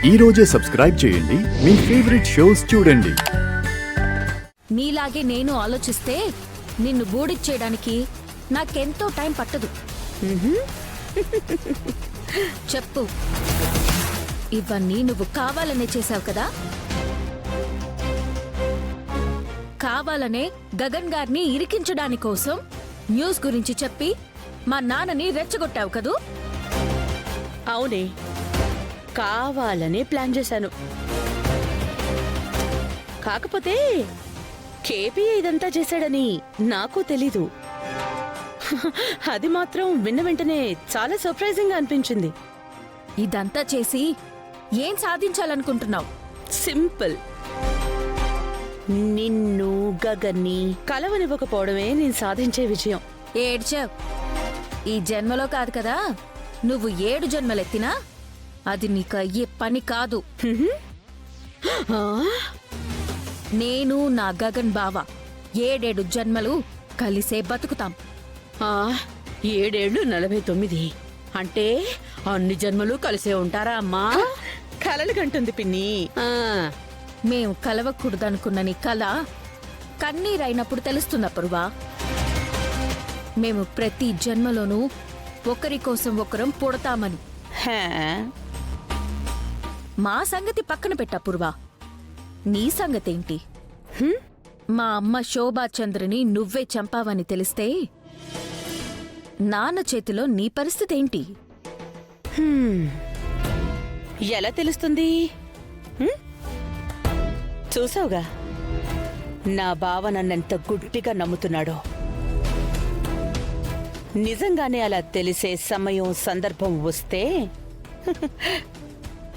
ఈ రోజే సబ్స్క్రైబ్ చేయండి మీ ఫేవరెట్ షోస్ చూడండి. నీలాగే నేను ఆలోచిస్తే నిన్ను బూడిచ్చేయడానికి నాకెంతో టైం పట్టదు. చెప్పు, ఇవన్నీ నువ్వు కావాలనే చేశావు కదా? కావాలనే గగన్ గారిని ఇరికించడానికోసం న్యూస్ గురించి చెప్పి మా నాన్నని రెచ్చగొట్టావు కదూ? అవునే, కావాలని ప్లాన్ చేశాను. కాకపోతే కేపీ ఇదంతా చేశాడని నాకు తెలీదు. అది మాత్రం విన్న వెంటనే చాలా సర్ప్రైజింగ్ గా అనిపించింది. ఇదంతా చేసి ఏం సాధించాలనుకుంటున్నావు? సింపుల్, నిన్ను గగన్ని కలవనివ్వకపోవడమే నేను సాధించే విజయం. ఏడ్చావు. ఈ జన్మలో కాదు కదా, నువ్వు 7 జన్మలెత్తినా అది నీకు అయ్యే పని కాదు. ఆ? నేను నా గగన్ బావ 7 జన్మలు కలిసే బతుకుతాం. 7 49 అంటే అన్ని జన్మలు కలిసే ఉంటారా అమ్మా? కలలు కంటుంది పిన్ని. మేం కలవకూడదనుకున్న నీ కల కన్నీరైనప్పుడు తెలుస్తున్నప్పుడువా. మేము ప్రతి జన్మలోనూ ఒకరి కోసం ఒకరం పుడతామని. హే, మా సంగతి పక్కన పెట్టప్పుడువా, నీ సంగతేంటి? మా అమ్మ శోభాచంద్రని నువ్వే చంపావని తెలిస్తే నాన్న చేతిలో నీ పరిస్థితేంటి? ఎలా తెలుస్తుంది? చూసావుగా నా బావ నన్నెంత గుడ్డిగా నమ్ముతున్నాడో. నిజంగానే అలా తెలిసే సమయం సందర్భం వస్తే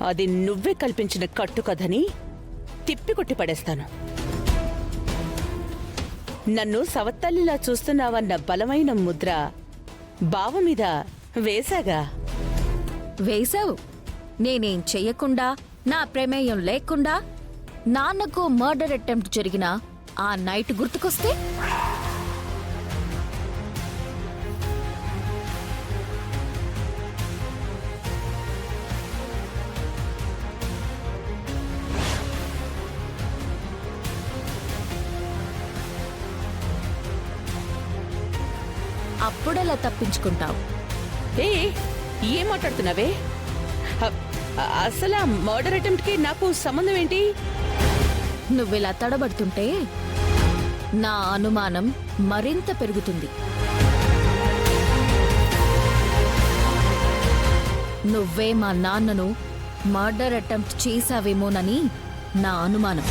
అది నువ్వే కల్పించిన కట్టుకథని తిప్పికొట్టి పడేస్తాను. నన్ను సవత్తల్లిలా చూస్తున్నావన్న బలమైన ముద్ర బావ మీద వేశాగా. వేశావు. నేనేం చెయ్యకుండా, నా ప్రమేయం లేకుండా నాన్నకు మర్డర్ అటెంప్ట్ జరిగిన ఆ నైట్ గుర్తుకొస్తే అప్పుడెలా తప్పించుకుంటావు? ఏం మాట్లాడుతున్నావే? అసలు మర్డర్ అటెంప్ట్ కి నాకు సంబంధం ఏంటి? నువ్విలా తడబడుతుంటే నా అనుమానం మరింత పెరుగుతుంది. నువ్వే మా నాన్నను మర్డర్ అటెంప్ట్ చేశావేమోనని నా అనుమానం.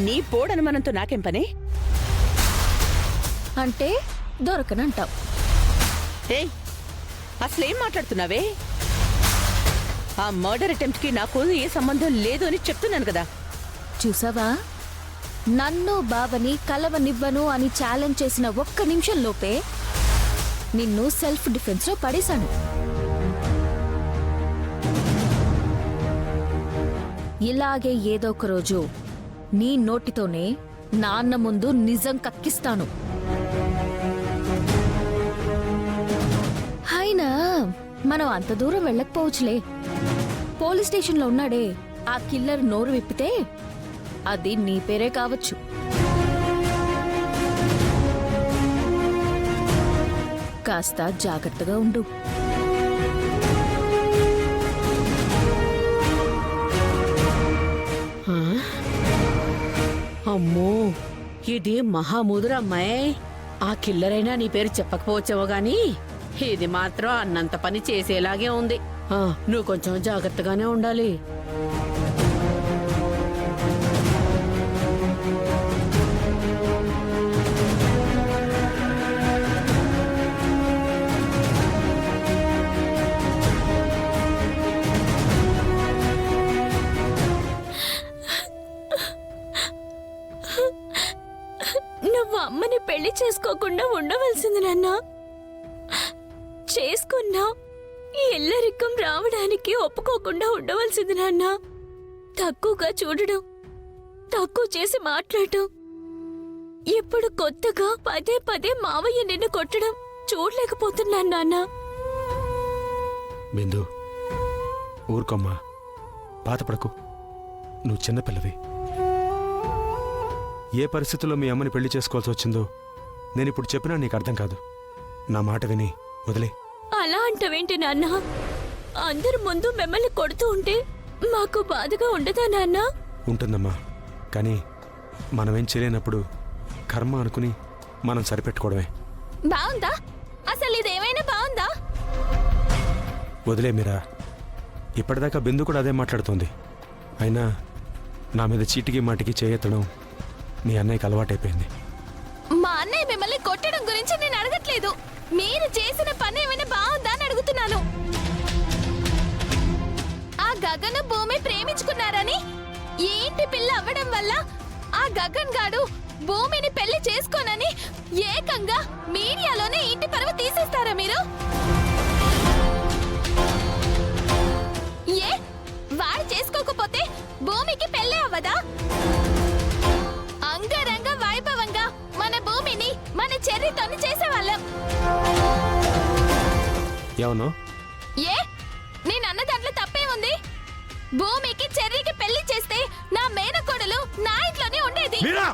నీ పోడనుమానంతో నాకేం పని? అంటే దొరకనంటావు. అసలేం మాట్లాడుతున్నావే? ఆ మర్డర్ అటెంప్ట్ కి నాకు ఏ సంబంధం లేదు అని చెప్తున్నాను కదా. చూసావా, నన్ను బావని కలవనివ్వను అని ఛాలెంజ్ చేసిన ఒక్క నిమిషంలోపే నిన్ను సెల్ఫ్ డిఫెన్స్ లో పడేశాను. ఇలాగే ఏదో ఒక రోజు నీ నోటితోనే నాన్న ముందు నిజం కక్కిస్తాను. అయినా మనం అంత దూరం వెళ్ళకపోవచ్చులే. పోలీస్ స్టేషన్లో ఉన్నాడే ఆ కిల్లర్ నోరు విప్పితే అది నీ పేరే కావచ్చు. కాస్త జాగ్రత్తగా ఉండు. అమ్మో, ఇది మహాముదురు అమ్మాయి. ఆ కిల్లరైనా నీ పేరు చెప్పకపోవచ్చేమో గాని ఇది మాత్రం అన్నంత పని చేసేలాగే ఉంది. నువ్వు కొంచెం జాగ్రత్తగానే ఉండాలి. నువ్వు అమ్మని పెళ్లి చేసుకోకుండా ఉండవలసింది నాన్న. చేసుకున్నా ఈ ఇల్లరికం రావడానికి ఒప్పుకోకుండా ఉండవలసింది నాన్న. తక్కువగా చూడడం, తక్కువ చేసి మాట్లాడటం, ఇప్పుడు కొత్తగా పదే పదే మావయ్య నిన్ను కొట్టడం చూడలేకపోతున్నాను నాన్న. బిందు, ఊరుకోమ్మా, బాధపడకు. నువ్వు చిన్నపిల్లవి. ఏ పరిస్థితుల్లో మీ అమ్మని పెళ్లి చేసుకోవాల్సి వచ్చిందో నేనిప్పుడు చెప్పినా నీకు అర్థం కాదు. నా మాట విని వదిలే. అలా అంటావేంటి నాన్న? అందరి ముందు మిమ్మల్ని కొడుతూ ఉంటే మాకు బాధగా ఉండదా నాన్న? ఉంటుందమ్మా, కానీ మనమేం చేయలేనప్పుడు కర్మ అనుకుని మనం సరిపెట్టుకోవడమే. బాగుందా? అసలు ఇదేమైనా బాగుందా? వదిలే మీరా. ఇప్పటిదాకా బిందు కూడా అదే మాట్లాడుతోంది. అయినా నా మీద చీటికి మాటికి చేయెత్తడం మీ అన్నయ్యకి అలవాటైపోయింది. మా అన్నయ్య మిమ్మల్ని కొట్టడం గురించి నేను అడగట్లేదు. మీరు చేసిన పని ఏమైనా బాగుందా అని అడుగుతున్నాను. ఆ గగన్ భూమి ప్రేమించుకున్నారని ఈ ఇంటి పిల్ల అవ్వడం వల్ల ఆ గగన్ గాడు భూమిని పెళ్లి చేసుకోనని ఏకంగా మీడియాలోనే ఇంటి పరువు తీసేస్తారా మీరు? ఏ వాడు చేసుకోకపోతే భూమికి పెళ్లి అవ్వదా? అంగరంగ వైభవంగా మన భూమిని మన చెర్రీతోని చేసేవాళ్ళం. ఏమను? ఏ నేనన్న దాంట్లో తప్పే ఉంది? భూమికి చెర్రీకి పెళ్లి చేస్తే నా మేనకోడలు నా ఇంట్లోనే ఉండేది. మీరా!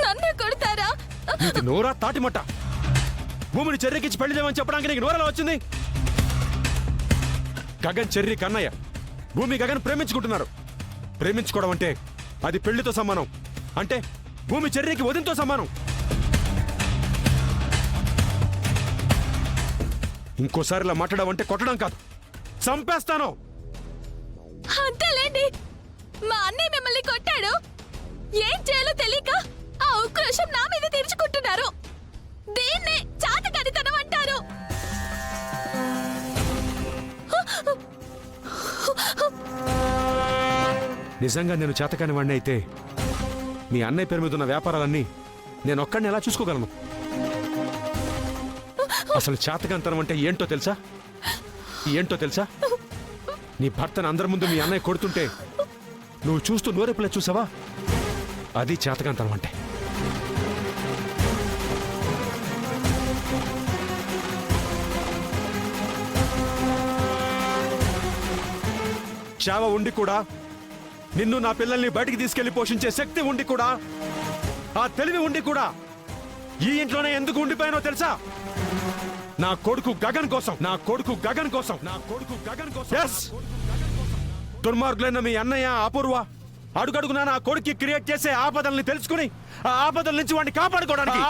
నన్ను కొడతారా? నీకు నోరా తాటిమట్ట? భూమిని చెర్రీకిచ్చి పెళ్లి చేయమని చెప్పడానికి నీకు నోరెలా వచ్చింది? గగన్ చెర్రీ కన్నయ్య భూమి గగన్ ప్రేమించుకుంటున్నారు. ప్రేమించుకోవడం అంటే అది పెళ్లితో సమానం. అంటే భూమి చెర్రీకి వదినతో సమానం. ఇంకోసారి ఇలా మాట్లాడమంటే కొట్టడం కాదు, చంపేస్తాను. అంతేలేండి. మా అన్నయ్య మిమ్మల్ని కొట్టాడు. ఏం చేయాలో తెలియక ఆ ఉక్రోషం నా మీద తీర్చుకుంటున్నారు. దీన్నే చాతకడితనం అంటారు. నిజంగా నేను చేతకాని వాడిని అయితే మీ అన్నయ్య పేరు మీద ఉన్న వ్యాపారాలన్నీ నేను ఒక్కడిని ఎలా చూసుకోగలను? అసలు చేతకంతనం అంటే ఏంటో తెలుసా? నీ భర్తను అందరి ముందు మీ అన్నయ్య కొడుతుంటే నువ్వు చూస్తూ నోరెప్పులే చూసావా? అది చేతకంతనం అంటే. చావ ఉండి కూడా, నిన్ను నా పిల్లల్ని బయటికి తీసుకెళ్లి పోషించే శక్తి ఉండి కూడా, ఆ తెలివి ఉండి కూడా ఈ ఇంట్లోనే ఎందుకు ఉండిపోయానో తెలుసా? నా కొడుకు గగన్ కోసం. Yes! దుర్మార్గులైన మీ అన్నయ్య అపూర్వ అడుగడుగునా నా కొడుక్కి క్రియేట్ చేసే ఆపదల్ని తెలుసుకుని ఆ ఆపదల నుంచి వాడిని కాపాడుకోవడానికి